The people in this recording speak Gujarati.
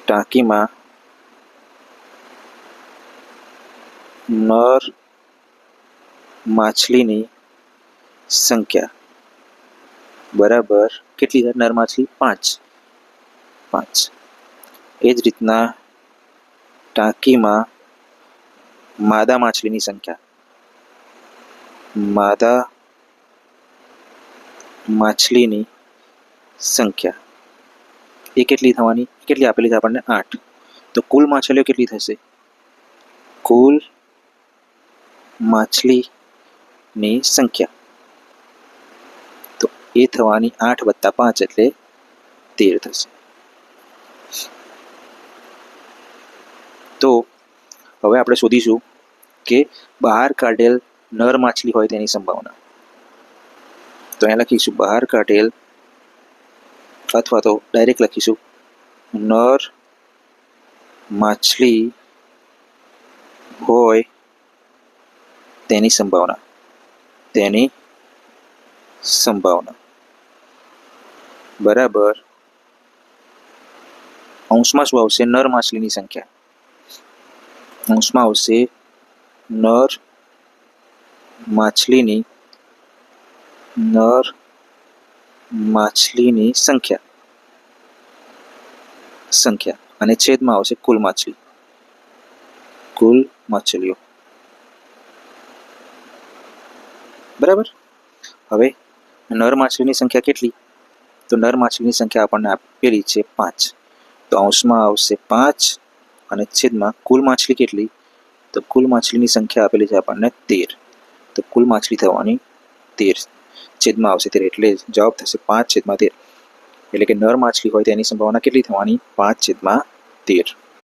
ટાંકીમાં નર માછલીની સંખ્યા બરાબર કેટલી નર માછલી? 5. એ જ રીતના ટાંકીમાં માદા માછલીની સંખ્યા, માદા માછલીની સંખ્યા એ કેટલી થવાની? કેટલી આપેલી છે આપણને? 8. તો કુલ માછલીઓ કેટલી થશે? કુલ માછલીની સંખ્યા તો એ થવાની 8 + 5 એટલે 13 થશે. તો હવે આપણે શોધીશું કે બહાર કાઢેલ નર માછલી હોય તેની સંભાવના. તો અહીંયા લખીશું બહાર કાઢેલ, અથવા તો ડાયરેક્ટ લખીશું નર માછલી હોય તેની સંભાવના. બરાબર અંશમાં શું આવશે? નર માછલીની સંખ્યા. અંશમાં આવશે નર માછલીની સંખ્યા અને છેદમાં આવશે કુલ માછલીઓ. બરાબર. હવે નર માછલીની સંખ્યા કેટલી? તો નર માછલીની સંખ્યા આપણને આપેલી છે 5. તો અંશમાં આવશે 5 અને છેદમાં કુલ માછલી કેટલી? તો કુલ માછલીની સંખ્યા આપેલી છે આપણને 13. તો કુલ માછલી થવાની 13, છેદમાં આવશે 13 એટલે જવાબ થશે 5/13. એટલે કે નર માછલી હોય તેની સંભાવના કેટલી થવાની? 5/13.